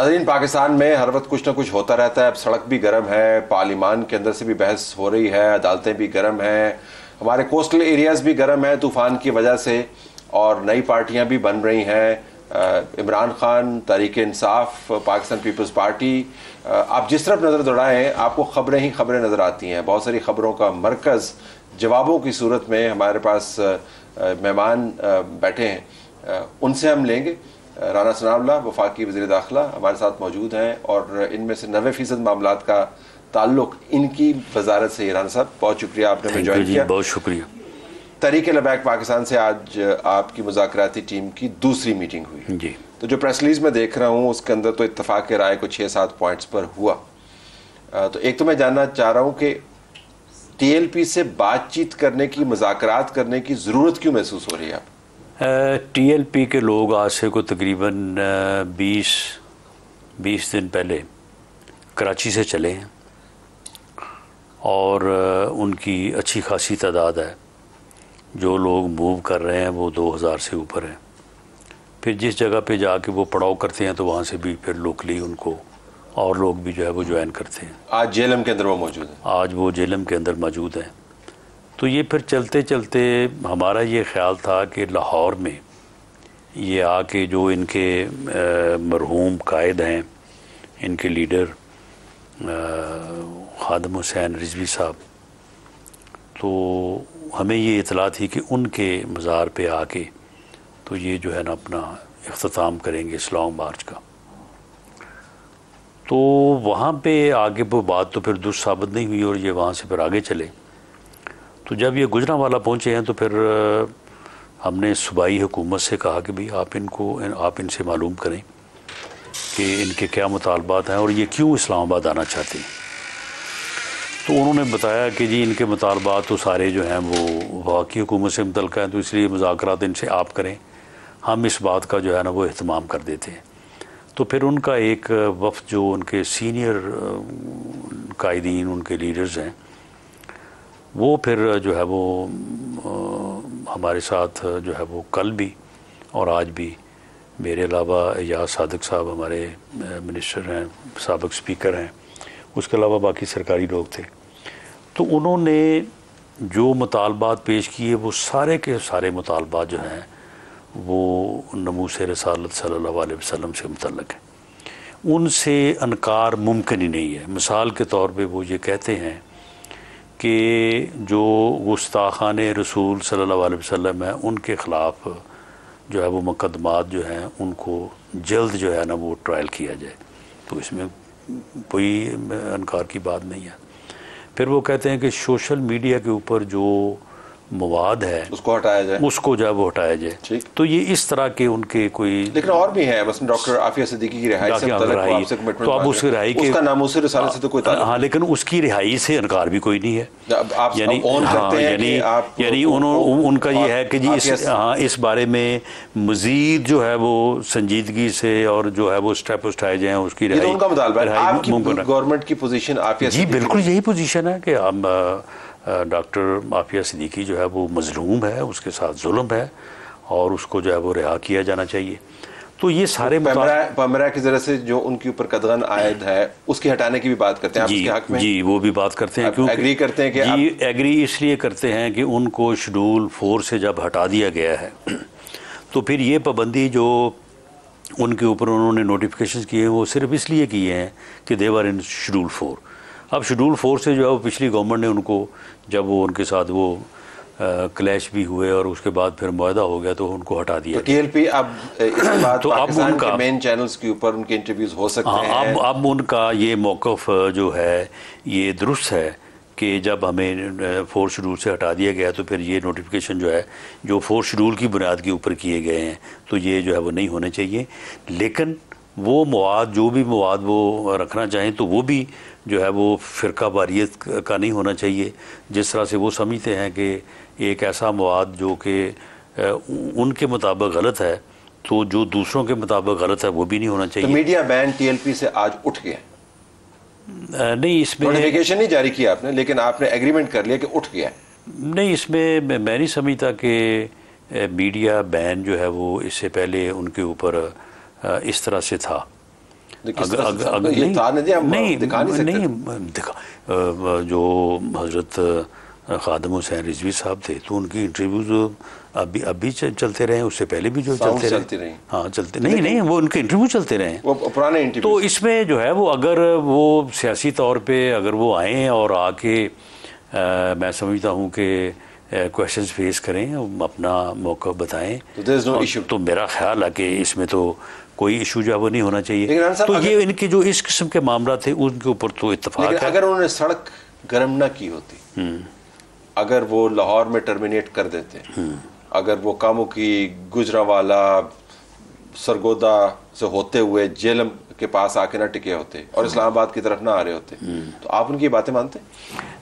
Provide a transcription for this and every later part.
नाज़रीन, पाकिस्तान में हर वक्त कुछ ना कुछ होता रहता है। अब सड़क भी गर्म है, पार्लिमान के अंदर से भी बहस हो रही है, अदालतें भी गर्म हैं, हमारे कोस्टल एरियाज़ भी गर्म है तूफ़ान की वजह से, और नई पार्टियां भी बन रही हैं। इमरान खान, तहरीक इंसाफ, पाकिस्तान पीपल्स पार्टी, आप जिस तरफ नज़र दौड़ाएं आपको खबरें ही खबरें नज़र आती हैं। बहुत सारी खबरों का मरकज़ जवाबों की सूरत में हमारे पास मेहमान बैठे हैं, उनसे हम लेंगे। राना सनाउल्लाह वफाकी वज़ीर दाखिला हमारे साथ मौजूद हैं और इनमें से 90% मामलात का ताल्लुक इनकी वजारत से। राना साहब, बहुत शुक्रिया आपने हमें ज्वाइन किया। बहुत शुक्रिया। तहरीक लबैक पाकिस्तान से आज आपकी मुज़ाकराती टीम की दूसरी मीटिंग हुई जी। तो जो प्रेस रिलीज में देख रहा हूँ उसके अंदर तो इत्तफाक राय को 6-7 पॉइंट्स पर हुआ। तो एक तो मैं जानना चाह रहा हूँ कि TLP से बातचीत करने की, मुज़ाकरात करने की ज़रूरत क्यों महसूस हो रही है? TLP के लोग आज से को तकरीबन 20 दिन पहले कराची से चले हैं और उनकी अच्छी खासी तादाद है। जो लोग मूव कर रहे हैं वो 2000 से ऊपर हैं। फिर जिस जगह पे जाके वो पड़ाव करते हैं तो वहाँ से भी फिर लोकली उनको और लोग भी जो है वो ज्वाइन करते हैं। आज जेलम के अंदर वो मौजूद है? आज वो जेलम के अंदर मौजूद हैं। तो ये फिर चलते चलते हमारा ये ख्याल था कि लाहौर में ये आके जो इनके मरहूम कायद हैं, इनके लीडर खादम हुसैन रिजवी साहब, तो हमें ये इतला थी कि उनके मज़ार पे आके तो ये जो है ना अपना इख्तिताम करेंगे इस लॉन्ग मार्च का। तो वहाँ पे आगे वो बात तो फिर दुरुस्त साबित नहीं हुई और ये वहाँ से फिर आगे चले। तो जब ये गुजरांवाला पहुँचे हैं तो फिर हमने सूबाई हुकूमत से कहा कि भाई आप इनसे मालूम करें कि इनके क्या मुतालबात हैं और ये क्यों इस्लामाबाद आना चाहते हैं। तो उन्होंने बताया कि जी इनके मुतालबात तो सारे जो हैं वो वफाकी हुकूमत से मुतल्लिक़ हैं, तो इसलिए मुज़ाकरात इनसे आप करें, हम इस बात का जो है ना वो एहतमाम कर देते हैं। तो फिर उनका एक वफ़द जो उनके सीनियर कायदीन, उनके लीडर्स हैं, वो फिर जो है वो हमारे साथ जो है वो कल भी और आज भी, मेरे अलावा या सादिक साहब हमारे मिनिस्टर हैं, साबिक़ स्पीकर हैं, उसके अलावा बाकी सरकारी लोग थे। तो उन्होंने जो मुतालबात पेश किए वो सारे के सारे मुतालबात जो हैं वो नमूस रसालत सल्लल्लाहु अलैहि वसल्लम से मुतल्लिक़ हैं। उनसे इनकार मुमकिन ही नहीं है। मिसाल के तौर पे वो ये कहते हैं कि जो गुस्ताखान रसूल सल्लल्लाहु अलैहि वसल्लम है उनके ख़िलाफ़ जो है वो मुकदमात जो हैं उनको जल्द जो है ना वो ट्रायल किया जाए। तो इसमें कोई इनकार की बात नहीं है। फिर वो कहते हैं कि सोशल मीडिया के ऊपर जो मवाद है उसको हटाया जाए, उसको जो है वो हटाया जाए। तो ये इस तरह के उनके कोई, लेकिन और भी हैं, बस डॉक्टर आफिया सिद्दीकी की रिहाई से मुतल्लिक़ तो अब उसकी रिहाई के उसका नामूस रिसालत से तो कोई ताल्लुक, हाँ, लेकिन उसकी रिहाई से इनकार भी कोई नहीं है। यानी उनका ये है कि जी इस बारे में मजीद जो है वो संजीदगी से और जो है वो स्टेप उठाए जाए, उसकी रिहाई। उनका मुतालबा गवर्नमेंट की पोजीशन आफिया जी बिल्कुल यही पोजीशन है कि हम डॉक्टर आफिया सिद्दीकी जो है वो मजलूम है, उसके साथ जुल्म है और उसको जो है वो रिहा किया जाना चाहिए। तो ये सारे पैमरा की ज़रिए से जो उनके ऊपर कदगन आयद है उसके हटाने की भी बात करते हैं। जी, हक में जी वो भी बात करते हैं, क्योंकि एग्री करते हैं कि जी एग्री इसलिए करते हैं कि उनको शेड्यूल 4 से जब हटा दिया गया है तो फिर ये पाबंदी जो उनके ऊपर उन्होंने नोटिफिकेशन किए हैं वो सिर्फ इसलिए किए हैं कि दे वर इन शेड्यूल 4। अब शेड्यूल 4 से जो है वो पिछली गवर्नमेंट ने उनको, जब वो उनके साथ वो क्लैश भी हुए और उसके बाद फिर मुआहदा हो गया तो उनको हटा दिया। तो TLP अब इसके बाद तो पाकिस्तान के मेन चैनल्स के ऊपर उनके इंटरव्यूज हो सकते हैं। अब उनका ये मौक़िफ़ जो है ये दुरुस्त है कि जब हमें 4 शेड्यूल से हटा दिया गया तो फिर ये नोटिफिकेशन जो है जो 4 शेड्यूल की बुनियाद के ऊपर किए गए हैं तो ये जो है वो नहीं होने चाहिए। लेकिन वो मवाद, जो भी मवाद वो रखना चाहें तो वो भी जो है वो फ़िरका वारियत का नहीं होना चाहिए। जिस तरह से वो समझते हैं कि एक ऐसा मवाद जो कि उनके मुताबिक गलत है तो जो दूसरों के मुताबिक गलत है वो भी नहीं होना चाहिए। तो मीडिया बैन TLP से आज उठ गया? नहीं, इसमें नोटिफिकेशन नहीं जारी किया आपने, लेकिन आपने एग्रीमेंट कर लिया कि उठ गया। नहीं, इसमें मैं नहीं समझता कि मीडिया बैन जो है वो इससे पहले उनके ऊपर इस तरह से था। जो हजरत खादिम हुसैन रिजवी साहब थे तो उनकी इंटरव्यूज अभी चलते रहे, उससे पहले भी जो चलते रहे, हाँ चलते नहीं वो उनके इंटरव्यू चलते रहे, वो पुराने इंटरव्यू। तो इसमें जो है वो अगर वो सियासी तौर पे अगर वो आएँ और आके मैं समझता हूँ कि क्वेश्चंस फेस करें, अपना मौका बताएं, तो मेरा ख्याल है कि इसमें तो कोई इशू जो है वो नहीं होना चाहिए। तो ये इनके जो इस किस्म के मामला थे उनके ऊपर तो इत्तेफाक है। अगर उन्होंने सड़क गर्म ना की होती, अगर वो लाहौर में टर्मिनेट कर देते, अगर वो कामों की गुजरावाला सरगोदा से होते हुए जेलम के पास आके ना टिके होते और इस्लामाबाद की तरफ ना आ रहे होते, तो आप उनकी बातें मानते?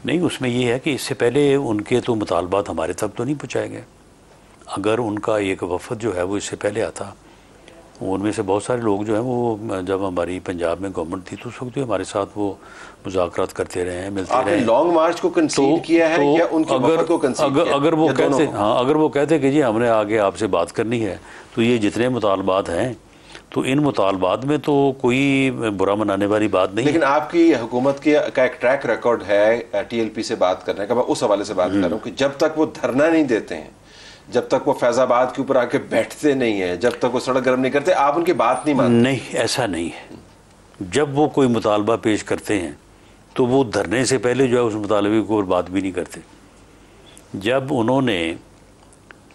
नहीं, उसमें ये है कि इससे पहले उनके तो मुतालबात हमारे तक तो नहीं पहुँचाए गए। अगर उनका एक वफद जो है वो इससे पहले आता, उनमें से बहुत सारे लोग जो हैं वो जब हमारी पंजाब में गवर्नमेंट थी तो उस वक्त हमारे साथ वो मुज़ाकरात करते रहे हैं, मिलते रहे। आपने लॉन्ग मार्च को कंसीड किया है या उनके वफद को कंसीड किया? अगर वो कहते, हाँ अगर वो कहते कि जी हमने आगे आपसे बात करनी है, तो ये जितने मुतालबात हैं तो इन मुतालबात में तो कोई बुरा मनाने वाली बात नहीं। लेकिन आपकी हुकूमत का एक ट्रैक रिकॉर्ड है TLP से बात करने का, मैं उस हवाले से बात कर रहा हूँ कि जब तक वो धरना नहीं देते हैं, जब तक वो फैजाबाद के ऊपर आके बैठते नहीं है, जब तक वो सड़क गर्म नहीं करते, आप उनकी बात नहीं मानते? नहीं, ऐसा नहीं है। जब वो कोई मुतालबा पेश करते हैं तो वो धरने से पहले जो है उस मुतालबे को और बात भी नहीं करते। जब उन्होंने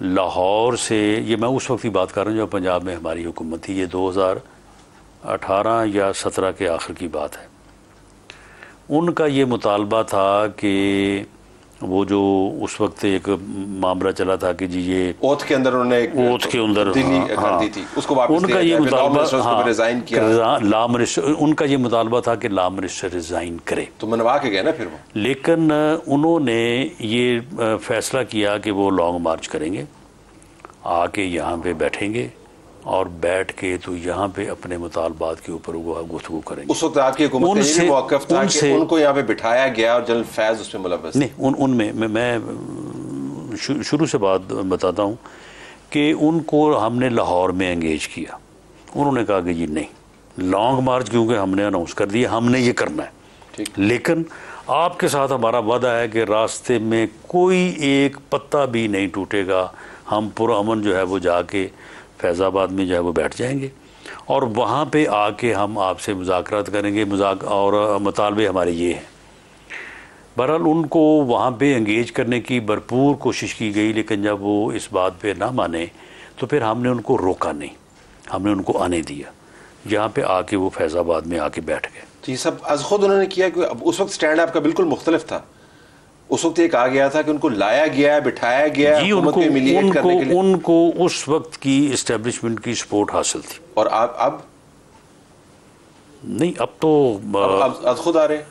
लाहौर से, ये मैं उस वक्त की बात कर रहा हूँ जब पंजाब में हमारी हुकूमत थी, ये 2018 या 17 के आखिर की बात है, उनका ये मुतालबा था कि वो जो उस वक्त एक मामला चला था कि जी ये ओथ के अंदर उन्होंने ओथ के अंदर कर दी थी, उसको वापस उनका ये मुतालबा रिजाइन किया, ला मिनिस्टर, उनका ये मुतालबा था कि ला मिनिस्टर रिजाइन करे, तो मनवा के गए ना फिर वो। लेकिन उन्होंने ये फैसला किया कि वो लॉन्ग मार्च करेंगे, आके यहाँ पे बैठेंगे और बैठ के तो यहाँ पे अपने मुतालबात के ऊपर वो गुफ्तगू करेंगे। उस वक्त आपकी हुकूमत का ये मौक़िफ़ था कि उनको यहाँ पे बिठाया गया और जनरल फैज़ उसमें मुलव्वस नहीं, उनमें मैं शुरू से बात बताता हूँ कि उनको हमने लाहौर में एंगेज किया, उन्होंने कहा कि जी नहीं, लॉन्ग मार्च क्योंकि हमने अनाउंस कर दिया, हमने ये करना है, लेकिन आपके साथ हमारा वादा है कि रास्ते में कोई एक पत्ता भी नहीं टूटेगा, हम पुरअमन जो है वो जाके फैज़ाबाद में जो है वो बैठ जाएंगे और वहाँ पे आके हम आपसे मुज़ाकरात करेंगे, और मुतालबे हमारे ये हैं। बहरहाल उनको वहाँ पे एंगेज करने की भरपूर कोशिश की गई, लेकिन जब वो इस बात पे ना माने तो फिर हमने उनको रोका नहीं, हमने उनको आने दिया, जहाँ पे आके वो फैज़ाबाद में आके बैठ गए। तो ये सब अज़ खुद उन्होंने किया कि उस वक्त स्टैंड आपका बिल्कुल मुख्तलिफ था। उस वक्त ये कहा गया था कि उनको लाया गया, बिठाया गया, उनको उस वक्त की इस्टेब्लिशमेंट की सपोर्ट हासिल थी। और अब नहीं, अब तो आज खुद आ रहे हैं,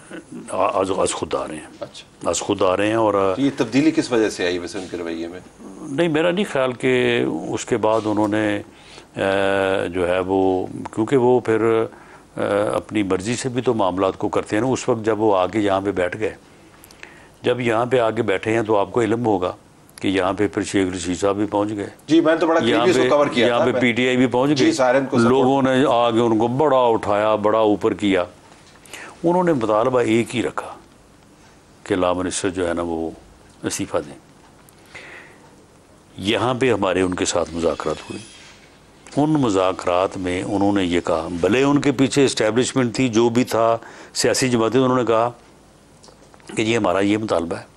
आज खुद आ रहे हैं। अच्छा, आज खुद आ रहे हैं। और ये तब्दीली किस वजह से आई वैसे उनके रवैये में? नहीं, मेरा नहीं ख्याल कि उसके बाद उन्होंने जो है वो, क्योंकि वो फिर अपनी मर्जी से भी तो मामलात को करते हैं ना। उस वक्त जब वो आके यहाँ पे बैठ गए, जब यहाँ पे आगे बैठे हैं तो आपको इल्म होगा कि यहाँ पे फिर शेख रशीद साहब भी पहुँच गए। जी, मैं तो बड़ा कवर किया, यहाँ पे PTI भी पहुँच गई, लोगों ने आगे उनको बड़ा उठाया, बड़ा ऊपर किया। उन्होंने मुतालबा एक ही रखा कि ला मिनिस्टर जो है ना वो इस्तीफ़ा दें। यहाँ पे हमारे उनके साथ मुज़ाकरात हुई, उन मुज़ाकरात में उन्होंने ये कहा, भले उनके पीछे इस्टेब्लिशमेंट थी, जो भी था, सियासी जमातें, उन्होंने कहा कि ये हमारा ये मुतालबा है,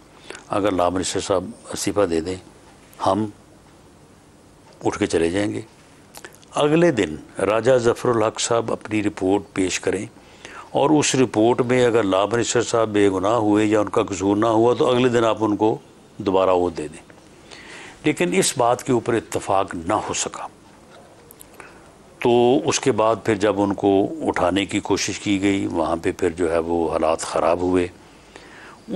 अगर ला मिनिस्टर साहब इस्तीफ़ा दे दें हम उठ के चले जाएंगे। अगले दिन राजा ज़फ़रुल हक साहब अपनी रिपोर्ट पेश करें और उस रिपोर्ट में अगर ला मिनिस्टर साहब बेगुनाह हुए या उनका कसूर ना हुआ तो अगले दिन आप उनको दोबारा वो दे दें। लेकिन इस बात के ऊपर इत्तफाक ना हो सका, तो उसके बाद फिर जब उनको उठाने की कोशिश की गई, वहाँ पे फिर जो है वो हालात ख़राब हुए।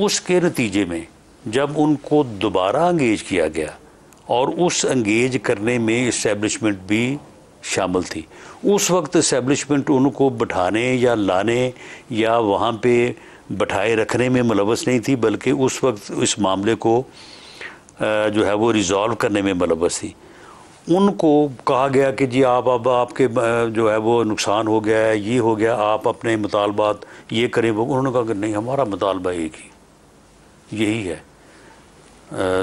उसके नतीजे में जब उनको दोबारा अंगेज किया गया, और उस अंगेज करने में इस्टेब्लिशमेंट भी शामिल थी, उस वक्त इस्टेब्लिशमेंट उनको बिठाने या लाने या वहाँ पे बिठाए रखने में मुलव्वस नहीं थी, बल्कि उस वक्त इस मामले को जो है वो रिज़ॉल्व करने में मुलव्वस थी। उनको कहा गया कि जी आप अब आपके जो है वो नुकसान हो गया है, ये हो गया, आप अपने मुतालबात ये करें वो। उन्होंने कहा कि नहीं, हमारा मुतालबा एक ही यही है।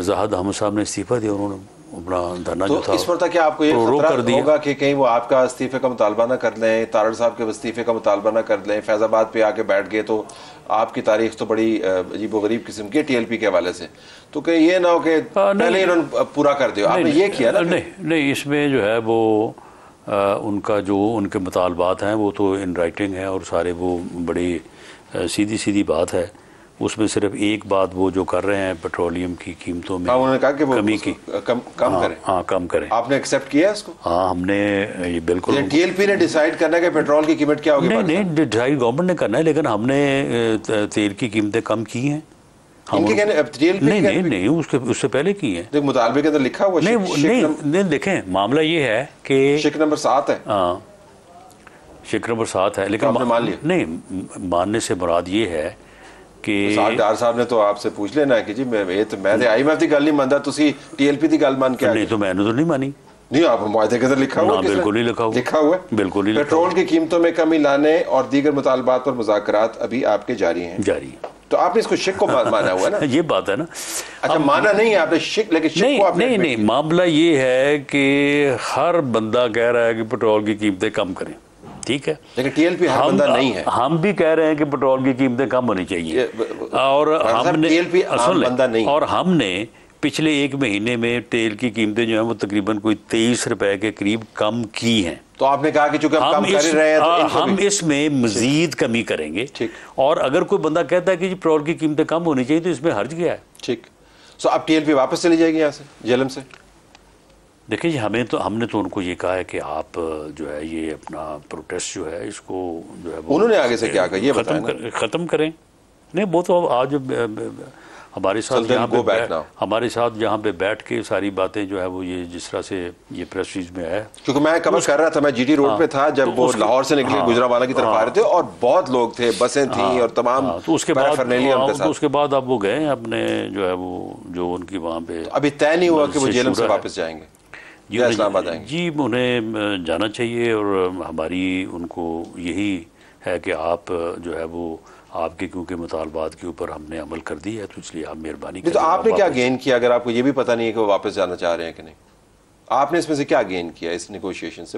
ज़ाहिद अहमद साहब ने इस्तीफ़ा दिया, उन्होंने अपना धरना तो जो था इस पर क्या आपको ये रोक कर खतरा होगा कि कहीं वो आपका इस्तीफे का मुतालबा ना कर लें, तारड़ साहब के इस्तीफे का मुतालबा ना कर लें, फैज़ाबाद पे आके बैठ गए, तो आपकी तारीख तो बड़ी अजीब व गरीब किस्म की टीएलपी के हवाले से, तो कहीं ये ना हो कि पहले इन्होंने पूरा कर दिया, आपने ये किया ना? नहीं, इसमें जो है वो उनका जो उनके मुतालबात हैं वो तो इन राइटिंग है और सारे वो बड़ी सीधी सीधी बात है। उसमें सिर्फ एक बात वो जो कर रहे हैं पेट्रोलियम की कीमतों में उन्होंने कहा कि वो कमी की कम करें। हाँ, कम करें। आपने एक्सेप्ट किया इसको? हाँ, हमने ये बिल्कुल। टीएलपी ने डिसाइड करना है कि पेट्रोल की कीमत क्या होगी? नहीं, डिसाइड गवर्नमेंट ने करना है, लेकिन हमने तेल की कीमतें कम की हैं। नहीं, उससे पहले की है। मुतालबे के अंदर लिखा हुआ नहीं, देखें मामला ये है कि शिक नंबर 7 है। हाँ, शिक नंबर 7 है, लेकिन आपने मान लिया? नहीं, मानने से मुराद ये है कि डार साहब ने तो आपसे पूछ लेना कि जी मैं IMF की गल नहीं मानता, तुसी टीएलपी की गल मान के? नहीं, तो मैंने तो नहीं मानी। नहीं, आप मुआहदे के अंदर लिखा हुआ? बिल्कुल नहीं लिखा हुआ है, बिल्कुल नहीं। पेट्रोल की कीमतों में कमी लाने और दीगर मुतालबात पर मुज़ाकरात अभी आपके जारी हैं। तो आपने इसको शिक को माना हुआ है ना? ये बात है ना। अच्छा, माना नहीं आपने शिक, लेकिन शिक को आपने नहीं, मामला ये है कि हर बंदा कह रहा है कि पेट्रोल की कीमतें कम करें, ठीक है, लेकिन टीएलपी हर बंदा नहीं है। हम भी कह रहे हैं कि पेट्रोल की कीमतें कम होनी चाहिए, और हमने पिछले एक महीने में तेल की कीमतें जो है वो तकरीबन कोई 23 रुपए के करीब कम की हैं। तो आपने कहा कि चूंकि हम कम कर रहे हैं तो हम इसमें मजीद कमी करेंगे। और अगर कोई बंदा कहता है कि पेट्रोल की कीमतें कम होनी चाहिए तो इसमें हर्ज क्या है? ठीक। सो अब टीएलपी वापस चली जाएगी यहाँ से, जेलम से? देखिए जी, हमने तो उनको ये कहा है कि आप जो है ये अपना प्रोटेस्ट जो है इसको जो है उन्होंने आगे से क्या कहा ये खत्म करें। नहीं, वो तो आज हमारे साथ यहाँ पे बैठ के सारी बातें जो है वो ये जिस तरह से ये प्रेस रिलीज में है, क्योंकि मैं कवर कर रहा था, मैं जीटी रोड पे था जब वो लाहौर से निकले गुजरांवाला की तरफ आ रहे थे और बहुत लोग थे, बसें थी और तमाम। तो उसके बाद अब वो गए अपने जो है वो जो उनकी वहाँ पे अभी तय नहीं हुआ कि वो जेलम से वापस जाएंगे, इस्लामाबाद आएंगे। जी, उन्हें जाना चाहिए और हमारी उनको यही है कि आप जो है वो आपके क्योंकि मुतालबात के ऊपर हमने अमल कर दी है, तो इसलिए आप मेहरबानी करें। तो आपने क्या गेन किया अगर आपको ये भी पता नहीं है कि वो वापस जाना चाह रहे हैं कि नहीं? आपने इसमें से क्या गेन किया इस नेगोशिएशन से?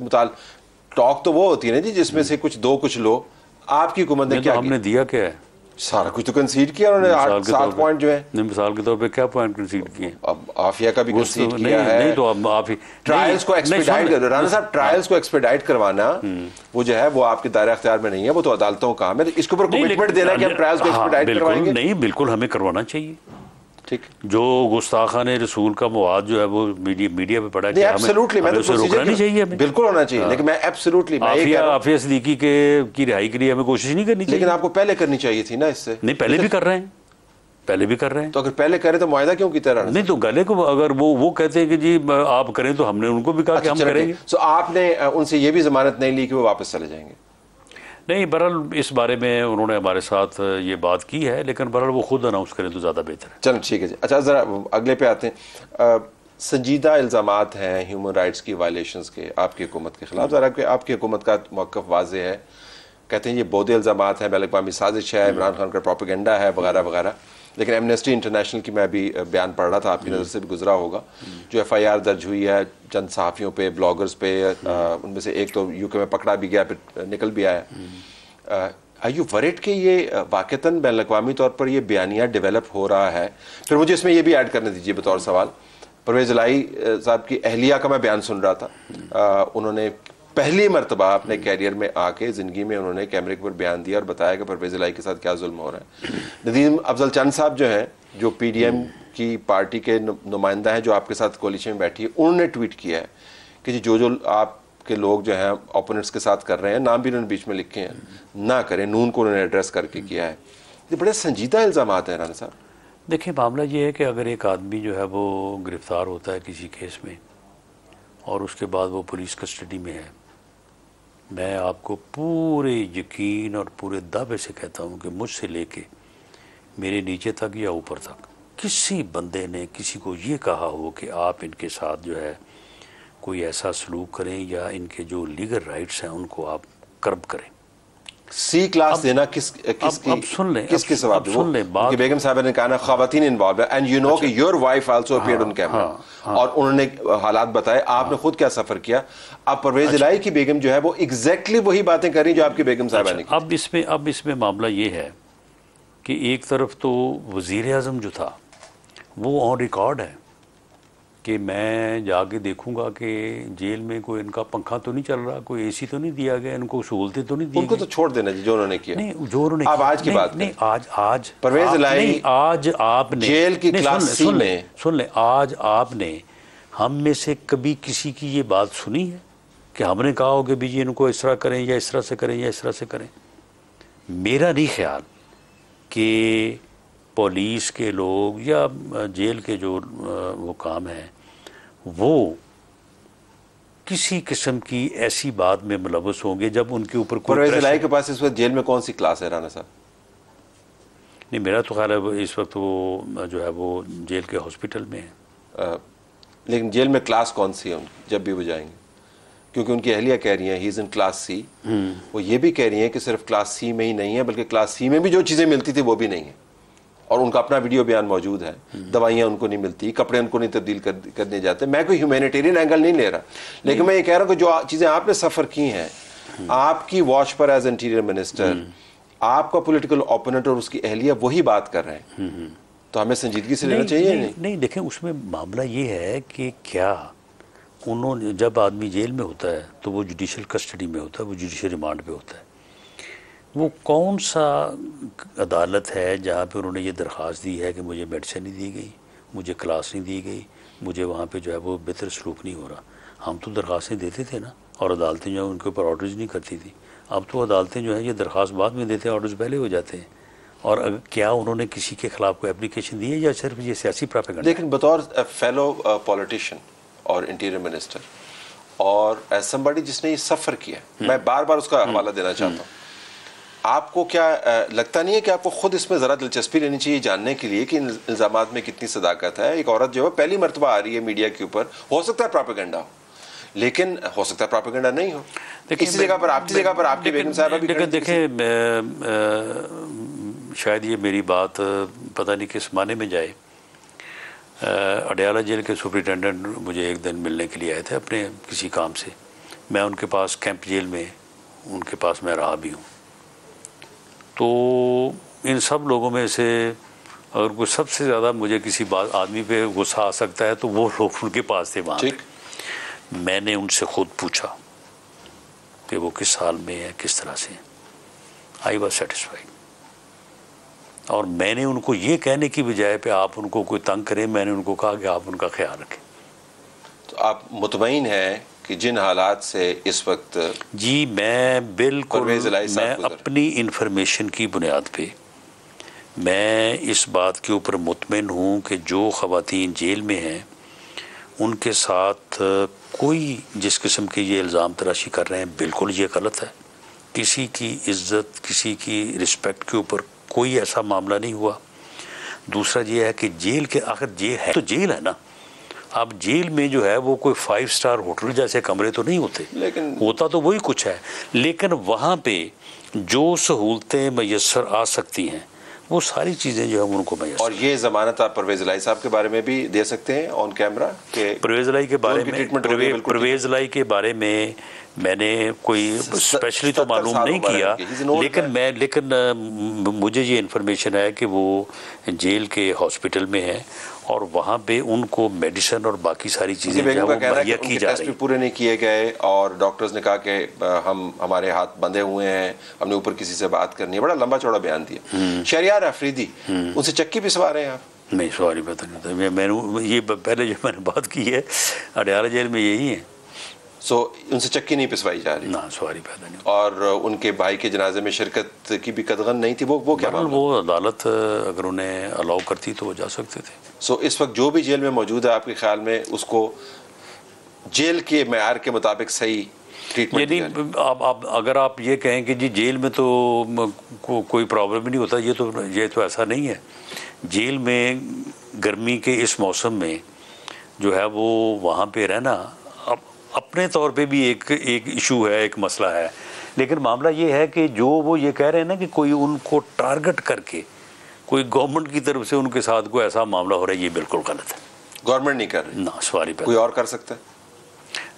टॉक तो वो होती है ना जी जिसमें से कुछ दो कुछ लो, आपकी हुकूमत ने क्या हमने दिया क्या है? सारा कुछ तो कंसीड किया उन्होंने, 8-7 पॉइंट जो है। मिसाल के तौर पे क्या पॉइंट कंसीड किए? अब आफिया का भी कंसीड किया है। नहीं, तो अब आप ही ट्रायल्स को एक्सपेडाइट, राणा साहब ट्रायल्स को एक्सपेडाइट करवाना वो जो है वो आपके दायरे इख्तियार में नहीं है, वो तो अदालतों का काम है। इसके ऊपर कमिटमेंट देना कि हम ट्रायल्स को एक्सपेडाइट करवाएंगे। नहीं, बिल्कुल हमें करवाना चाहिए। ठीक, जो गुस्ताखाने रसूल का मवाद जो है वो मीडिया पे पड़ा है, एब्सोल्युटली मैं तो रोकना नहीं चाहिए, बिल्कुल होना चाहिए, लेकिन मैं एब्सोल्युटली आफिया सिद्दीकी की रिहाई के लिए हमें कोशिश नहीं करनी चाहिए। लेकिन आपको पहले करनी चाहिए थी ना इससे। नहीं, पहले भी कर रहे हैं। तो अगर पहले करें तो मुआहदा क्यों की तरह नहीं? तो गले को अगर वो कहते हैं कि जी आप करें तो हमने उनको भी कहा कि हम करेंगे। तो आपने उनसे ये भी जमानत नहीं ली कि वो वापस चले जाएंगे? नहीं, बहरहाल इस बारे में उन्होंने हमारे साथ ये बात की है, लेकिन बहरहाल वो खुद अनाउंस करें तो ज़्यादा बेहतर है। चलो ठीक है जी। अच्छा, ज़रा अगले पे आते हैं। संजीदा इल्ज़ामात हैं ह्यूमन राइट्स की वायलेशंस के आपकी हुकूमत के खिलाफ। ज़रा आपकी हुकूमत का मौक़िफ़ वाज़ेह है, कहते हैं ये बोधे इल्ज़ामात हैं, बैन-अक़वामी साजिश है, इमरान खान का प्रोपेगेंडा है वगैरह वगैरह। लेकिन एमनेस्टी इंटरनेशनल की मैं अभी बयान पढ़ रहा था, आपकी नज़र से भी गुजरा होगा, जो FIR दर्ज हुई है चंद सहाफ़ियों पे, ब्लॉगर्स पे, उनमें से एक तो UK में पकड़ा भी गया, फिर निकल भी आया। आर यू वरिड कि ये वाक़तन बैन-अक़वामी तौर पर ये बयानिया डेवलप हो रहा है? फिर मुझे इसमें ये भी ऐड करने दीजिए बतौर सवाल, परवेज़ इलाही साहब की अहलिया का मैं बयान सुन रहा था। उन्होंने पहली मरतबा अपने कैरियर में आके ज़िंदगी में उन्होंने कैमरे के ऊपर बयान दिया और बताया कि परवेज़ इलाही के साथ क्या जुल्म हो रहा है। नदीम अफजल चंद साहब जो हैं, जो PDM की पार्टी के नुमाइंदा हैं, जो आपके साथ कोलिशन में बैठी है, उन्होंने ट्वीट किया है कि जो आप के लोग जो हैं ओपोनेंट्स के साथ कर रहे हैं, नाम भी उन्होंने बीच में लिखे हैं, ना करें। नून को उन्होंने एड्रेस करके किया है। ये बड़े संजीदा इल्ज़ामात हैं राना साहब। देखिए, मामला ये है कि अगर एक आदमी जो है वो गिरफ्तार होता है किसी केस में और उसके बाद वो पुलिस कस्टडी में है, मैं आपको पूरे यकीन और पूरे दावे से कहता हूँ कि मुझसे लेके मेरे नीचे तक या ऊपर तक किसी बंदे ने किसी को ये कहा हो कि आप इनके साथ जो है कोई ऐसा सलूक करें या इनके जो लीगल राइट्स हैं उनको आप कर्ब करें। सी क्लास देना किसकी अब सुन लें, किसके सवाब सुन लें बात। बेगम साहब ने कहा ना ख़वातीन इन्वॉल्व है एंड यू नो कि your wife also appeared on camera और उन्होंने हालात बताए, आपने खुद क्या सफर किया। अब परवेज इलाही की बेगम जो है वो एग्जैक्टली वही बातें कर रही जो आपकी बेगम साहब ने की। अब इसमें मामला ये है कि एक तरफ तो वज़ीर आज़म जो था वो ऑन रिकॉर्ड है कि मैं जाके देखूंगा कि जेल में कोई इनका पंखा तो नहीं चल रहा, कोई एसी तो नहीं दिया गया, इनको सहूलतें तो नहीं दी उनको तो छोड़ देना जो उन्होंने किया। नहीं जो उन्होंने अब आज की बात नहीं आज परवेज इलाही आज आपने जेल की क्लास सी में सुन ले आज आपने हम में से कभी किसी की ये बात सुनी है कि हमने कहा हो कि भी जी इनको इस तरह करें या इस तरह से करें या इस तरह से करें? मेरा नहीं ख्याल कि पुलिस के लोग या जेल के जो वो काम है वो किसी किस्म की ऐसी बात में मुलव्वस होंगे जब उनके ऊपर कोई परवेज इलाही के पास इस वक्त जेल में कौन सी क्लास है राना साहब? नहीं, मेरा तो ख्याल है इस वक्त वो जो है वो जेल के हॉस्पिटल में है। लेकिन जेल में क्लास कौन सी है उनकी जब भी वो जाएंगे? क्योंकि उनकी अहलिया कह रही हैं he is in class C, वो ये भी कह रही हैं कि सिर्फ क्लास सी में ही नहीं है बल्कि क्लास सी में भी जो चीज़ें मिलती थी वो भी नहीं है और उनका अपना वीडियो बयान मौजूद है। दवाइयाँ उनको नहीं मिलती, कपड़े उनको नहीं तब्दील करने जाते। मैं कोई ह्यूमैनिटेरियन एंगल नहीं ले रहा, लेकिन मैं ये कह रहा हूँ कि जो चीज़ें आपने सफ़र की हैं आपकी वॉच पर एज इंटीरियर मिनिस्टर, आपका पॉलिटिकल ओपोनेंट और उसकी अहलिया वही बात कर रहे हैं, तो हमें संजीदगी से लेना चाहिए। नहीं देखें, उसमें मामला ये है कि क्या उन्होंने जब आदमी जेल में होता है तो वो जुडिशल कस्टडी में होता है, वो जुडिशल रिमांड पे होता है। वो कौन सा अदालत है जहाँ पे उन्होंने ये दरख्वास्त दी है कि मुझे मेडिसिन नहीं दी गई, मुझे क्लास नहीं दी गई, मुझे वहाँ पे जो है वो बेहतर सलूक नहीं हो रहा? हम तो दरख्वास्तें देते थे ना और अदालतें जो है उनके ऊपर ऑर्डर्स नहीं करती थी। अब तो अदालतें जो है ये दरख्वास्त बाद में देते हैं, ऑर्डर्स पहले हो जाते हैं। और क्या उन्होंने किसी के खिलाफ कोई एप्लीकेशन दी है या सिर्फ ये सियासी प्रोपेगेंडा? लेकिन बतौर फेलो पॉलिटिशियन और इंटीरियर मिनिस्टर और एज समबडी जिसने ये सफ़र किया, मैं बार बार उसका हवाला देना चाहता हूँ, आपको क्या लगता नहीं है कि आपको खुद इसमें ज़रा दिलचस्पी लेनी चाहिए जानने के लिए कि इन इल्ज़ामात में कितनी सदाकत है? एक औरत जो है पहली मरतबा आ रही है मीडिया के ऊपर, हो सकता है प्रोपेगेंडा हो, लेकिन हो सकता है प्रोपेगेंडा नहीं हो। इसी जगह पर आपकी जगह पर आपकी बेगम साहब भी देखें, शायद ये मेरी बात पता नहीं किस माने में जाए। अडयाला जेल के सुपरिटेंडेंट मुझे एक दिन मिलने के लिए आए थे अपने किसी काम से। मैं उनके पास कैंप जेल में उनके पास मैं रहा भी हूँ। तो इन सब लोगों में से अगर कोई सबसे ज़्यादा मुझे किसी बात आदमी पे गुस्सा आ सकता है तो वो लोग उनके पास थे वहाँ। मैंने उनसे खुद पूछा कि वो किस हाल में है, किस तरह से। I was satisfied. और मैंने उनको ये कहने की बजाय पे आप उनको कोई तंग करें, मैंने उनको कहा कि आप उनका ख्याल रखें। तो आप मुतमईन हैं कि जिन हालात से इस वक्त? जी मैं बिल्कुल, मैं अपनी इंफॉर्मेशन की बुनियाद पे मैं इस बात के ऊपर मुतमईन हूँ कि जो ख़वातीन जेल में हैं उनके साथ कोई जिस किस्म के ये इल्ज़ाम तराशी कर रहे हैं बिल्कुल ये गलत है। किसी की इज़्ज़त, किसी की रिस्पेक्ट के ऊपर कोई ऐसा मामला नहीं हुआ। दूसरा ये है कि जेल के आखिर जेल है तो जेल है ना। अब जेल में जो है वो कोई 5 स्टार होटल जैसे कमरे तो नहीं होते, लेकिन होता तो वही कुछ है, लेकिन वहाँ पे जो सहूलतें मैसर आ सकती हैं वो सारी चीज़ें जो है उनको मैसर। और ये ज़मानत आप परवेज़ इलाही साहब के बारे में भी दे सकते हैं ऑन कैमरा के? परवेज़ इलाही के बारे में, परवेज़ इलाही के बारे में मैंने कोई स्पेशली तो मालूम नहीं किया, लेकिन मुझे ये इन्फॉर्मेशन है कि वो जेल के हॉस्पिटल में है और वहाँ पे उनको मेडिसिन और बाकी सारी चीज़ें मुहैया की जा रही हैं। पूरे नहीं किए गए और डॉक्टर्स ने कहा कि हमारे हाथ बंधे हुए हैं, हमने ऊपर किसी से बात करनी है। बड़ा लंबा चौड़ा बयान दिया। शहरियार अफरीदी उनसे चक्की पिसवा रहे हैं आप? नहीं, सॉरी पता नहीं था। मैंने ये पहले जो मैंने बात की है अडयाला जेल में यही है। सो उनसे चक्की नहीं पिसवाई जा रही? ना, सॉरी पैदा नहीं। और उनके भाई के जनाजे में शिरकत की भी कदगन नहीं थी? वो क्या मामला? वो अदालत अगर उन्हें अलाउ करती तो वो जा सकते थे। सो इस वक्त जो भी जेल में मौजूद है आपके ख्याल में उसको जेल के मेयार के मुताबिक सही ट्रीटमेंट? यदि आप अगर आप ये कहें कि जी जेल में तो कोई प्रॉब्लम ही नहीं होता, ये तो ऐसा नहीं है। जेल में गर्मी के इस मौसम में जो है वो वहाँ पे रहना, अब अपने तौर पे भी एक इशू है, एक मसला है। लेकिन मामला ये है कि जो वो ये कह रहे हैं ना कि कोई उनको टारगेट करके कोई गवर्नमेंट की तरफ से उनके साथ कोई ऐसा मामला हो रहा है, ये बिल्कुल गलत है। गवर्नमेंट नहीं कर रही ना, सवारी पे कोई और कर सकता है?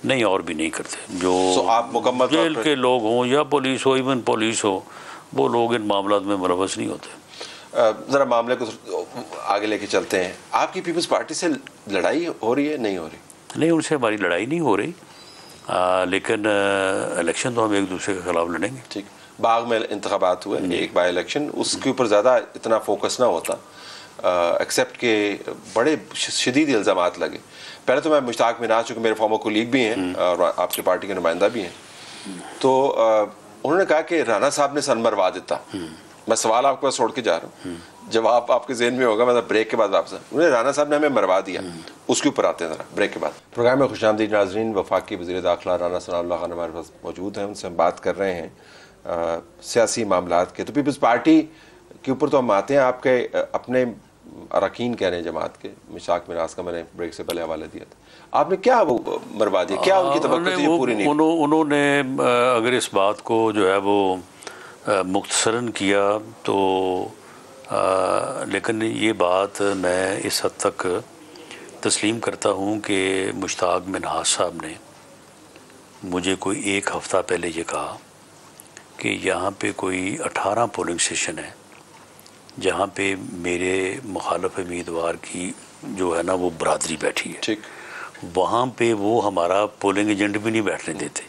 नहीं, और भी नहीं करते। जो आप मुकम्मल जेल के लोग हों या पुलिस हो, इवन पुलिस हो, वो लोग इन मामलों में मुलव्वस नहीं होते। ज़रा मामले को आगे लेके चलते हैं। आपकी पीपल्स पार्टी से लड़ाई हो रही है, नहीं हो रही? नहीं, उनसे हमारी लड़ाई नहीं हो रही, लेकिन इलेक्शन तो हम एक दूसरे के खिलाफ लड़ेंगे। ठीक, बाग में इंतखाबात हुए, एक बाई इलेक्शन, उसके ऊपर ज़्यादा इतना फोकस ना होता, एक्सेप्ट के बड़े शदीद इल्ज़ामात लगे। पहले तो मैं मुश्ताक मिनाज, चूँकि मेरे फॉर्मर कोलीग भी हैं और आपकी पार्टी के नुमाइंदा भी हैं, तो उन्होंने कहा कि राणा साहब ने सन मरवा देता। मैं सवाल आपके पास छोड़ के जा रहा हूँ, जवाब आपके जेहन में होगा, मतलब ब्रेक के बाद वापस। उन्हें राणा साहब ने हमें मरवा दिया, उसके ऊपर आते हैं ज़रा ब्रेक के बाद। प्रोग्राम में खुशामदीद नाज़रीन। वफाकी वज़ीर दाखिला राणा सनाउल्लाह खान हमारे पास मौजूद हैं, उनसे हम बात कर रहे हैं सियासी मामलात के। तो पीपल्स पार्टी के ऊपर तो हम आते हैं, आपके अपने अरकान कह रहे हैं जमात के, मुश्ताक मिनाज का मैंने ब्रेक से पहले हवाला दिया था, आपने क्या वो मरवा दिया? क्या उनकी तवक्को थी पूरी नहीं? उन्होंने अगर इस बात को जो है वो मुख्तसरन किया तो लेकिन ये बात मैं इस हद तक तस्लीम करता हूँ कि मुश्ताक मिनाज साहब ने मुझे कोई एक हफ़्ता पहले ये कहा कि यहाँ पे कोई 18 पोलिंग स्टेशन है जहाँ पे मेरे मुखालफ उम्मीदवार की जो है ना वो बरादरी बैठी है। ठीक, वहाँ पे वो हमारा पोलिंग एजेंट भी नहीं बैठने देते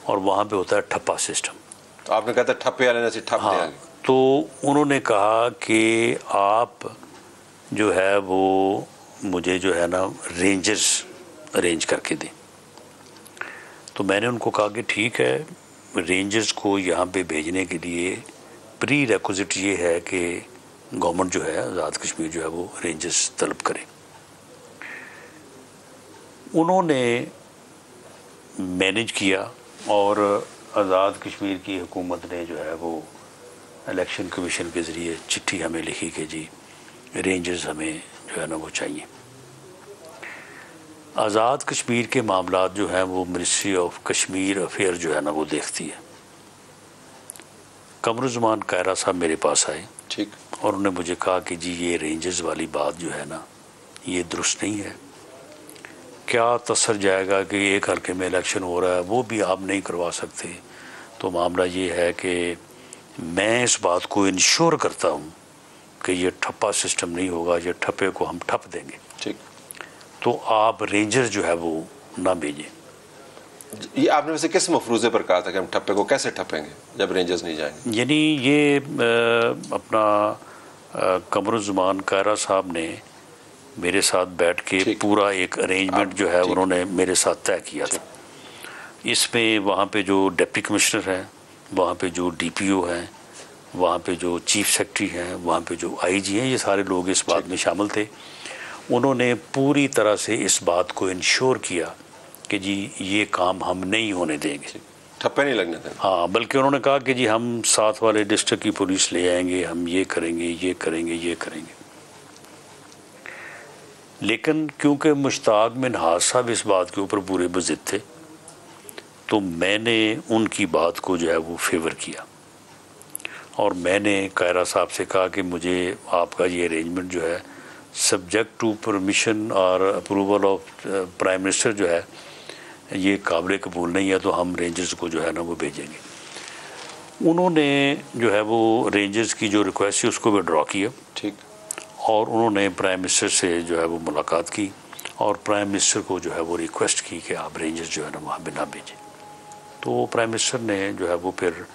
और वहाँ पे होता है ठप्पा सिस्टम। तो आपने कहा था ठप्पे वाले ने से ठप हाँ, तो उन्होंने कहा कि आप जो है वो मुझे जो है ना रेंजर्स अरेंज करके दें। तो मैंने उनको कहा कि ठीक है, रेंजर्स को यहाँ पे भेजने के लिए प्री रेक्विजिट ये है कि गवर्नमेंट जो है, आज़ाद कश्मीर जो है वो रेंजर्स तलब करे। उन्होंने मैनेज किया और आज़ाद कश्मीर की हुकूमत ने जो है वो इलेक्शन कमीशन के ज़रिए चिट्ठी हमें लिखी कि जी रेंजर्स हमें जो है ना वो चाहिए। आज़ाद कश्मीर के मामलात जो हैं वो मिनिस्ट्री ऑफ कश्मीर अफेयर जो है ना वो देखती है। कमरुज़्ज़मान कायरा साहब मेरे पास आए, ठीक, और उन्होंने मुझे कहा कि जी ये रेंजर्स वाली बात जो है ना ये दुरुस्त नहीं है। क्या तसर जाएगा कि एक हल्के में इलेक्शन हो रहा है, वो भी आप नहीं करवा सकते। तो मामला ये है कि मैं इस बात को इंश्योर करता हूँ कि ये ठप्पा सिस्टम नहीं होगा, ये ठप्पे को हम ठप देंगे। ठीक, तो आप रेंजर जो है वो ना भेजें। ये आपने वैसे किस मफरूज़े पर कहा था कि हम ठप्पे को कैसे ठपेंगे जब रेंजर्स नहीं जाएंगे? यानी ये अपना कमरुज़्ज़मान कायरा साहब ने मेरे साथ बैठ के पूरा एक अरेंजमेंट जो है उन्होंने मेरे साथ तय किया था। इसमें वहाँ पे जो डिप्टी कमिश्नर हैं, वहाँ पे जो DPO हैं, वहाँ पे जो चीफ सेक्रेटरी हैं, वहाँ पे जो IG हैं, ये सारे लोग इस बात में शामिल थे। उन्होंने पूरी तरह से इस बात को इंश्योर किया कि जी ये काम हम नहीं होने देंगे, ठप्पे नहीं लगने देंगे। हाँ, बल्कि उन्होंने कहा कि जी हम साथ वाले डिस्ट्रिक्ट की पुलिस ले आएंगे, हम ये करेंगे, ये करेंगे, ये करेंगे। लेकिन क्योंकि मुश्ताक मिनहाज साहब इस बात के ऊपर पूरे बज़िद थे, तो मैंने उनकी बात को जो है वो फेवर किया और मैंने कायरा साहब से कहा कि मुझे आपका ये अरेंजमेंट जो है सब्जेक्ट टू परमिशन और अप्रूवल ऑफ प्राइम मिनिस्टर जो है ये काबिल कबूल नहीं है, तो हम रेंजर्स को जो है ना वो भेजेंगे। उन्होंने जो है वो रेंजर्स की जो रिक्वेस्ट थी उसको विड्रॉ किया। ठीक, और उन्होंने प्राइम मिनिस्टर से जो है वो मुलाकात की और प्राइम मिनिस्टर को जो है वो रिक्वेस्ट की कि आप रेंजर्स जो है ना वहाँ पे ना भेजें। तो प्राइम मिनिस्टर ने जो है वो फिर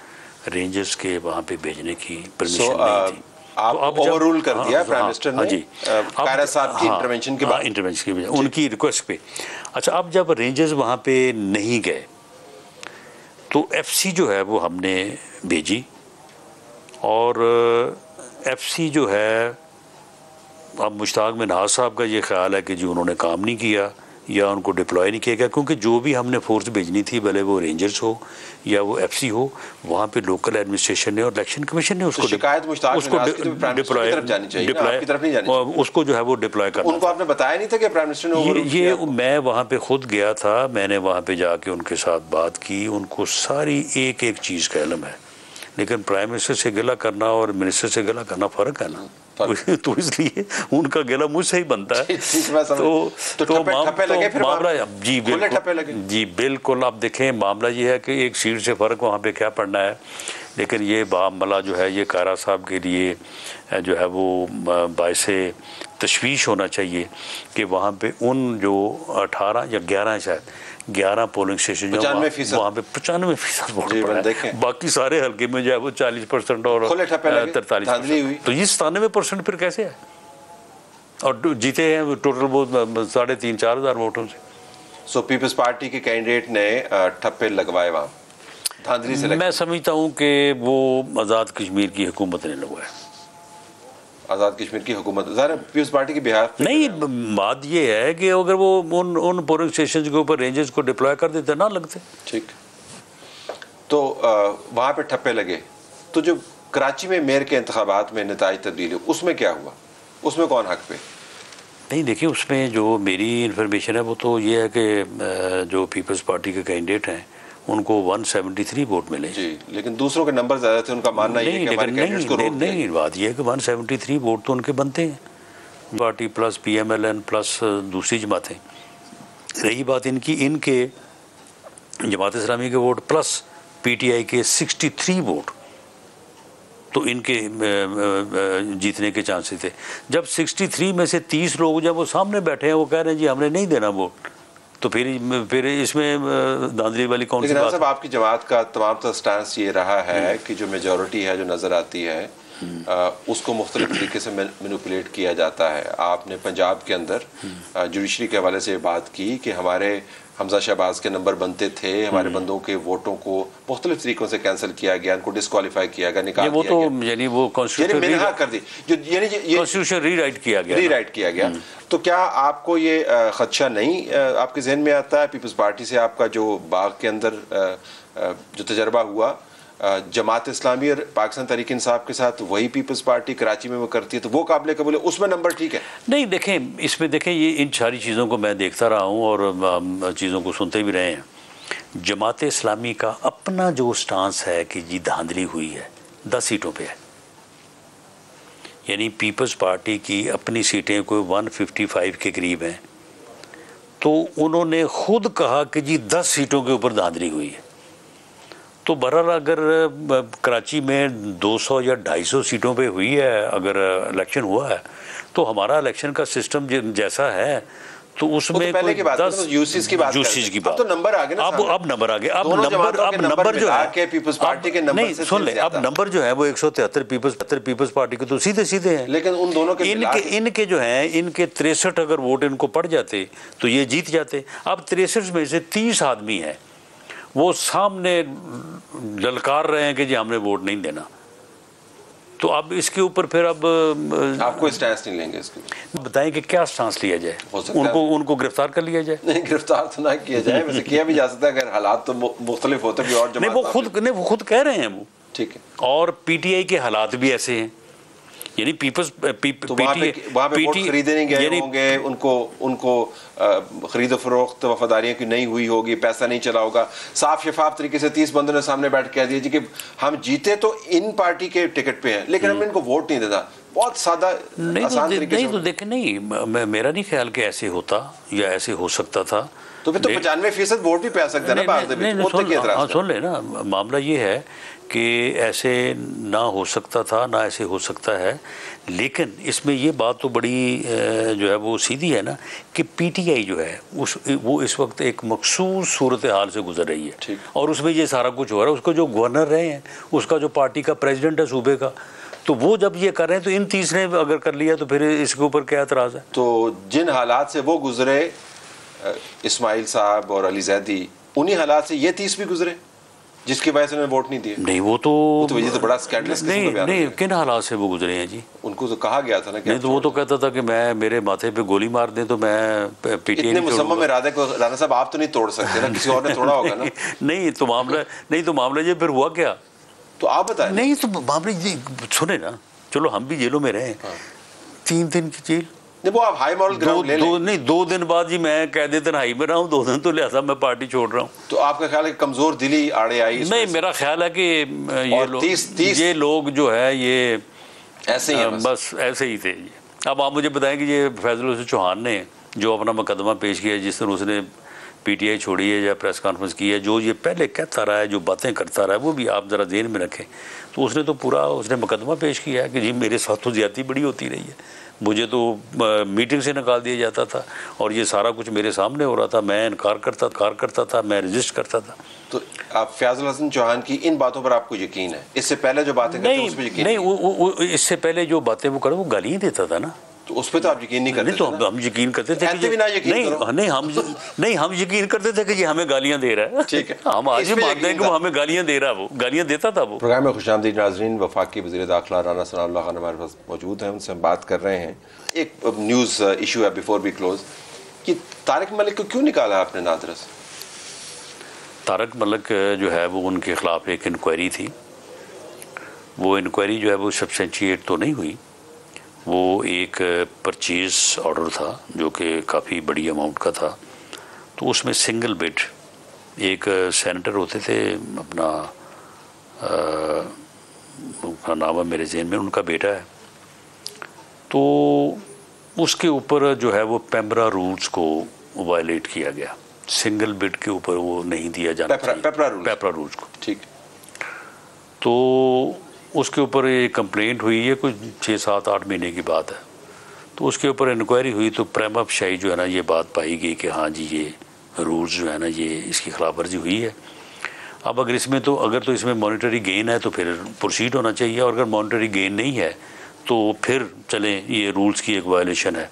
रेंजर्स के वहाँ पे भेजने की परमिशन नहीं थी। आप तो ओवररूल कर दिया प्राइम मिनिस्टर ने जी कायरा साहब की इंटरवेंशन के बाद, इंटरवेंशन की उनकी रिक्वेस्ट पे। अच्छा, अब जब रेंजर्स वहाँ पे नहीं गए तो FC जो है वो हमने भेजी और FC जो है, अब मुश्ताक मिनहाज साहब का ये ख्याल है कि जी उन्होंने काम नहीं किया या उनको डिप्लॉय नहीं किया गया, क्योंकि जो भी हमने फोर्स भेजनी थी, भले वो रेंजर्स हो या वो एफसी हो, वहाँ पे लोकल एडमिनिस्ट्रेशन ने और इलेक्शन कमीशन ने उसको उसको जो है वो डिप्लॉय करना। उनको आपने बताया नहीं था कि प्राइम मिनिस्टर ने ये मैं वहाँ पे खुद गया था, मैंने वहाँ पे जाके उनके साथ बात की, उनको सारी एक एक चीज़ का इल्म है, लेकिन प्राइम मिनिस्टर से गिला करना और मिनिस्टर से गिला करना फ़र्क है ना, तो इसलिए उनका गिला मुझसे ही बनता है। तो मामला जी बिल्कुल। आप देखें मामला ये है कि एक सीट से फ़र्क वहाँ पे क्या पड़ना है, लेकिन ये मामला जो है ये कारा साहब के लिए जो है वो बायसे तशवीश होना चाहिए कि वहाँ पे उन जो 18 या 11 शायद 11 पोलिंग स्टेशन जो वहाँ पे 95% वोट पड़ा है, बाकी सारे हल्के में जो है वो 40% और 43%, तो ये 97% फिर कैसे है? और जीते हैं टोटल वो 3,500-4 हज़ार वोटों से। सो पीपल्स पार्टी के कैंडिडेट ने ठप्पे लगवाए वहाँ धांधली से। मैं समझता हूँ कि वो आज़ाद कश्मीर की हुकूमत ने लगवाया। आज़ाद कश्मीर की हुकूमत पीपल्स पार्टी की बिहार नहीं, बात ये है कि अगर वो उन पोलिंग स्टेशन के ऊपर रेंजर्स को डिप्लॉय कर देते ना लगते। ठीक, तो वहाँ पे ठप्पे लगे, तो जो कराची में मेयर के इंतखाबात में नताइज तब्दील हुए उसमें क्या हुआ, उसमें कौन हक पे? नहीं देखिए, उसमें जो मेरी इन्फॉर्मेशन है वो तो ये है कि जो पीपल्स पार्टी के कैंडिडेट हैं उनको 173 वोट मिले जी, लेकिन दूसरों के नंबर ज़्यादा थे, उनका मानना ये है कि हमारे कैंडिडेट्स को रोक दिया। नहीं, बात ये है कि 173 वोट तो उनके बनते हैं, पार्टी प्लस PMLN प्लस दूसरी जमातें। रही बात इनके जमात इस्लामी के वोट प्लस PTI के 63 वोट, तो इनके जीतने के चांसेस थे। जब 63 में से 30 लोग जब वो सामने बैठे हैं वो कह रहे हैं जी हमने नहीं देना वोट, तो फिर इसमें धांधली वाली कौन सी बात? लेकिन आपकी जमात का तमाम तो स्टैंस ये रहा है कि जो मेजॉरिटी है जो नज़र आती है उसको मुख्तलिफ तरीके से मैनिपुलेट किया जाता है। आपने पंजाब के अंदर जुडिशरी के हवाले से बात की कि हमारे हमजा शहबाज के नंबर बनते थे, हमारे बंदों के वोटों को मुख्तलिफ तरीकों से कैंसिल किया गया, उनको डिस्क्वालीफाई किया गया, निकाल दिया गया, यानी वो कॉन्स्टिट्यूशन रीराइट किया गया। तो क्या आपको ये खदशा नहीं आपके जहन में आता है पीपल्स पार्टी से आपका जो बाग के अंदर जो तजर्बा हुआ जमात इस्लामी और पाकिस्तान तहरीक इंसाफ के साथ वही पीपल्स पार्टी कराची में वो करती है, तो वो काबिल कबूल है, उसमें नंबर ठीक है? नहीं देखें, इसमें देखें ये इन सारी चीज़ों को मैं देखता रहा हूँ और चीज़ों को सुनते भी रहे हैं। जमात इस्लामी का अपना जो स्टांस है कि जी धांधली हुई है 10 सीटों पे है, यानी पीपल्स पार्टी की अपनी सीटें कोई 155 के करीब हैं, तो उन्होंने खुद कहा कि जी 10 सीटों के ऊपर धांधली हुई है। तो बहरहाल अगर कराची में 200 या 250 सीटों पे हुई है, अगर इलेक्शन हुआ है, तो हमारा इलेक्शन का सिस्टम जैसा है तो उसमें तो पहले की बात 10 यूसीस की बात अब तो नंबर आ गए ना, अब नंबर आ गए, अब नंबर जो है पीपल्स पार्टी के नंबर नहीं सुन ले, अब नंबर जो है वो 173 पीपल्स पार्टी के तो सीधे सीधे हैं, लेकिन उन दोनों के इनके जो है इनके 63 अगर वोट इनको पड़ जाते तो ये जीत जाते। अब 63 में से 30 आदमी है वो सामने ललकार रहे हैं कि जी हमने वोट नहीं देना, तो अब इसके ऊपर फिर अब आपको स्टैंस नहीं लेंगे इसके? बताएं कि क्या स्टांस लिया जाए, उनको गिरफ्तार कर लिया जाए? नहीं, गिरफ्तार तो ना किया जाए, वैसे किया भी जा सकता है अगर हालात तो मुख्तलिफ होते भी। और नहीं वो खुद कह रहे हैं वो, ठीक है, और PTI के हालात भी ऐसे हैं, यानी पीपल्स वहाँ पे वोट खरीदे नहीं गए होंगे, उनको खरीद फरोख्त वफादारियों की नहीं हुई होगी, पैसा नहीं चला होगा, साफ शफाफ तरीके से 30 बंदों ने सामने बैठ कह दिया जी कि हम जीते तो इन पार्टी के टिकट पे हैं, लेकिन हम इनको वोट नहीं देता। बहुत सादा आसान तरीके से। तो देखे नहीं, मेरा नहीं ख्याल कि ऐसे होता या ऐसे हो सकता था, तो फिर तो 95% वोट भी पै सकते हैं ना। सुन ले ना, मामला ये है कि ऐसे ना हो सकता था, ना ऐसे हो सकता है, लेकिन इसमें ये बात तो बड़ी जो है वो सीधी है ना कि PTI जो है वो इस वक्त एक मखसूस सूरत हाल से गुजर रही है, और उसमें ये सारा कुछ हो रहा है। उसको जो गवर्नर रहे हैं, उसका जो पार्टी का प्रेसिडेंट है सूबे का, तो वो जब ये कर रहे हैं तो इन 30 ने अगर कर लिया तो फिर इसके ऊपर क्या एतराज़ है? तो जिन हालात से वो गुजरे इस्माइल साहब और अली जैदी, उन्हीं हालात से ये 30 भी गुजरे। जिसकी वजह से उन्होंने वोट नहीं दिए? नहीं, वो तो ये तो बड़ा स्कैंडलस किस्म का बयान नहीं, किन हालात से वो गुजरे हैं जी? उनको तो कहा गया था ना कि नहीं, तो वो तो कहता था कि मैं मेरे माथे पे गोली मार दें तो मैं पीटीआई इतने मुसम्मम इरादे को राणा साहब आप तो नहीं तोड़ सकते ना, किसी और ने तोड़ा होगा ना। नहीं तो मामला ये फिर हुआ क्या? तो आप बताएं। नहीं तो मामले सुने ना, चलो हम भी जेलों में रहे, 3 दिन की जेल। नहीं, वो आप हाई मॉरल ग्राउंड ले लें। नहीं, 2 दिन बाद जी मैं कैद तन्हाई में रहा हूँ, 2 दिन तो लिहाजा मैं पार्टी छोड़ रहा हूँ। तो आपका ख्याल है कि कमजोर दिली आड़े आई? नहीं, मेरा ख्याल है कि ये लोग जो है ये ऐसे ही बस ऐसे ही थे। अब आप मुझे बताएं कि ये फैजल हुसैन चौहान ने जो अपना मुकदमा पेश किया, जिस दिन उसने पीटीआई छोड़ी है या प्रेस कॉन्फ्रेंस की है, जो ये पहले कहता रहा है, जो बातें करता रहा है, वो भी आप ज़रा ध्यान में रखें। तो उसने तो पूरा मुकदमा पेश किया है कि जी मेरे साथ तो ज़्यादती बड़ी होती रही है, मुझे तो मीटिंग से निकाल दिया जाता था और ये सारा कुछ मेरे सामने हो रहा था, मैं इनकार करता था, मैं रजिस्ट करता था। तो आप फैजल हसन चौहान की इन बातों पर आपको यकीन है? इससे पहले जो बातें करते हैं उस पर यकीन नहीं? वो इससे पहले जो बातें वो करे वो गालियाँ देता था ना, तो उस पर तो आप यकीन नहीं करते? नहीं, तो हम यकीन करते थे कि हम यकीन करते थे कि ये हमें गालियां दे रहा है। ठीक है, हम आज भी मानते हैं कि वो हमें गालियां दे रहा है, वो गालियां देता था। वो प्रोग्राम में खुशामदीद नाज़रीन, वफाकी वज़ीर दाखिला राना सनाउल्लाह खान हमारे पास मौजूद हैं, उनसे हम बात कर रहे हैं। एक न्यूज़ इशू है बिफोर वी क्लोज कि तारिक मलिक को क्यों निकाला आपने नादरा से? तारिक मलिक जो है वो उनके खिलाफ एक इंक्वायरी थी, वो इंक्वायरी जो है वो सब्सटेंशिएट तो नहीं हुई। वो एक परचेज़ ऑर्डर था जो कि काफ़ी बड़ी अमाउंट का था, तो उसमें सिंगल बिड, एक सेनेटर होते थे अपना उनका नाम है मेरे ज़हन में, उनका बेटा है, तो उसके ऊपर जो है वो पेमरा रूल्स को वायलेट किया गया। सिंगल बिड के ऊपर वो नहीं दिया जाना चाहिए, पेपरा रूल्स को। ठीक, तो उसके ऊपर ये कंप्लेंट हुई है, कुछ 6-7-8 महीने की बात है। तो उसके ऊपर इंक्वायरी हुई तो प्रेमा शाही जो है ना ये बात पाई गई कि हाँ जी ये रूल्स जो है ना ये इसकी खिलाफ वर्जी हुई है। अब अगर इसमें मॉनिटरी गेन है तो फिर प्रोसीड होना चाहिए, और अगर मॉनिटरी गेन नहीं है तो फिर चलें ये रूल्स की एक वायलेशन है।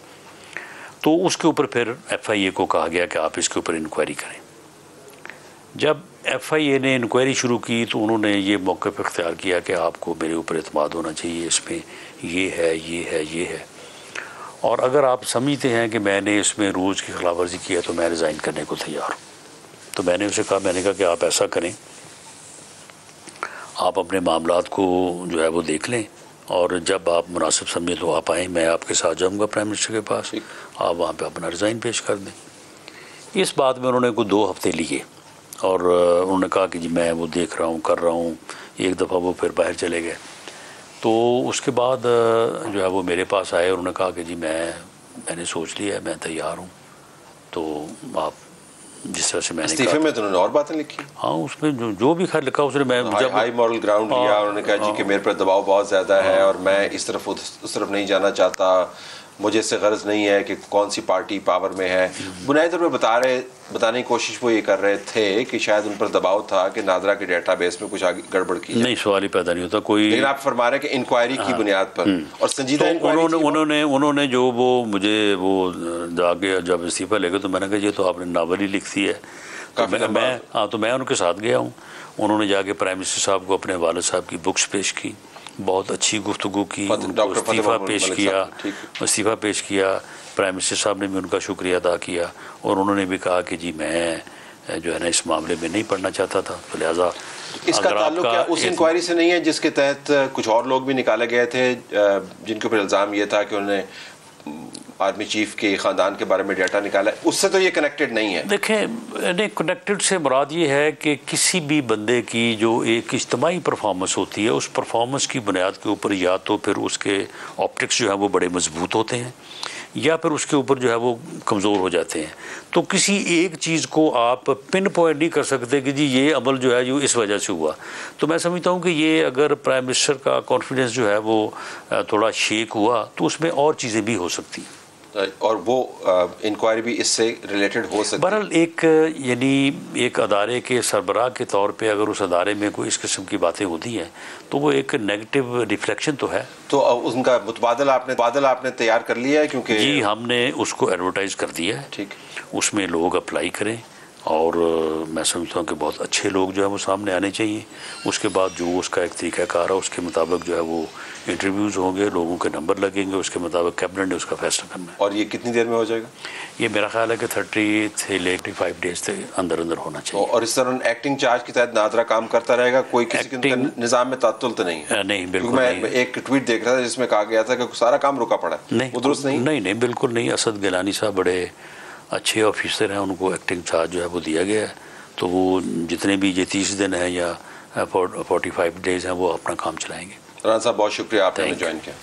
तो उसके ऊपर फिर FIA को कहा गया कि आप इसके ऊपर इंक्वायरी करें। जब FIA ने इंक्वायरी शुरू की तो उन्होंने ये मौक़िफ़ इख्तियार किया कि आपको मेरे ऊपर एतमाद होना चाहिए, इसमें ये है, और अगर आप समझते हैं कि मैंने इसमें रूल्स की खिलाफ वर्जी की है तो मैं रिज़ाइन करने को तैयार हूँ। तो मैंने कहा कि आप ऐसा करें, आप अपने मामलात को जो है वो देख लें और जब आप मुनासिब समझें तो आप आएँ, मैं आपके साथ जाऊँगा प्राइम मिनिस्टर के पास, आप वहाँ पर अपना रिज़ाइन पेश कर दें। इस बात में उन्होंने कोई 2 हफ्ते लिए और उन्होंने कहा कि जी मैं वो देख रहा हूँ, कर रहा हूँ। एक दफ़ा वो फिर बाहर चले गए। तो उसके बाद जो है वो मेरे पास आए और उन्होंने कहा कि जी मैंने सोच लिया है, मैं तैयार हूँ। तो आप जिस तरह से मैंने इस्तीफे में तो उन्होंने और बातें लिखी। हाँ, उसमें जो भी खैर लिखा उसने जब हाई मॉरल ग्राउंड लिया, उन्होंने कहा जी कि मेरे पर दबाव बहुत ज़्यादा है और मैं इस तरफ उस तरफ नहीं जाना चाहता, मुझे इससे गर्ज नहीं है कि कौन सी पार्टी पावर में है। बुनियादी तौर पर बताने की कोशिश वो ये कर रहे थे कि शायद उन पर दबाव था कि नादरा के डेटाबेस में कुछ आगे गड़बड़ की। नहीं, सवाल ही पैदा नहीं होता कोई। लेकिन आप फरमा रहे हैं कि इंक्वायरी की बुनियाद पर और संजीदा उन्होंने जो वो मुझे वो जाके जब इस्तीफा लेगा तो मैंने कहा ये तो आपने नावल ही लिख दी है। तो मैं उनके साथ गया हूँ। उन्होंने जाके प्राइम मिनिस्टर साहब को अपने वालिद साहब की बुक्स पेश की, बहुत अच्छी गुफ्तगू की, इस्तीफ़ा पेश किया। प्राइम मिनिस्टर साहब ने भी उनका शुक्रिया अदा किया और उन्होंने भी कहा कि जी मैं जो है ना इस मामले में नहीं पढ़ना चाहता था, तो लिहाजा इसका ताल्लुक क्या उस इंक्वायरी से नहीं है जिसके तहत कुछ और लोग भी निकाले गए थे जिनके ऊपर इल्ज़ाम ये था कि उन्होंने आर्मी चीफ के ख़ानदान के बारे में डाटा निकाला है? उससे तो ये कनेक्टेड नहीं है। देखें, नहीं, कनेक्टेड से मुराद ये है कि किसी भी बंदे की जो एक इज्तिमाई परफॉर्मेंस होती है, उस परफॉर्मेंस की बुनियाद के ऊपर या तो फिर उसके ऑप्टिक्स जो है वो बड़े मजबूत होते हैं या फिर उसके ऊपर जो है वो कमज़ोर हो जाते हैं। तो किसी एक चीज़ को आप पिन पॉइंट नहीं कर सकते कि जी ये अमल जो है जो इस वजह से हुआ। तो मैं समझता हूँ कि ये अगर प्राइम मिनिस्टर का कॉन्फिडेंस जो है वो थोड़ा शेक हुआ तो उसमें और चीज़ें भी हो सकती हैं और वो इंक्वायरी भी इससे रिलेटेड हो सकती है। बहरहाल एक अदारे के सरबराह के तौर पे अगर उस अदारे में कोई इस किस्म की बातें होती हैं तो वो एक नेगेटिव रिफ्लेक्शन तो है। तो उनका मुतबादल आपने तैयार कर लिया है? क्योंकि जी हमने उसको एडवर्टाइज़ कर दिया है। ठीक, उसमें लोग अप्लाई करें और मैं समझता हूँ कि बहुत अच्छे लोग जो है वो सामने आने चाहिए। उसके बाद जो उसका एक तरीक़ाकार है उसके मुताबिक जो है वो इंटरव्यूज़ होंगे, लोगों के नंबर लगेंगे, उसके मुताबिक कैबिनेट ने उसका फैसला करना है। और ये कितनी देर में हो जाएगा? ये मेरा ख्याल है कि 35 डेज के अंदर अंदर होना चाहिए। और इस तरह एक्टिंग चार्ज के तहत नादरा काम करता रहेगा, कोई किसी के निज़ाम में तात्तुल तो नहीं है? नहीं, बिल्कुल मैं नहीं। एक ट्वीट देख रहा था जिसमें कहा गया था कि सारा काम रुका पड़ा है। नहीं, वो दुरुस्त नहीं? नहीं, बिल्कुल नहीं। असद गिलानी साहब बड़े अच्छे ऑफिसर हैं, उनको एक्टिंग चार्ज जो है वो दिया गया है, तो वो जितने भी ये 30 दिन हैं या 45 डेज हैं वो अपना काम चलाएंगे। राना साहब बहुत शुक्रिया आपने ज्वाइन किया।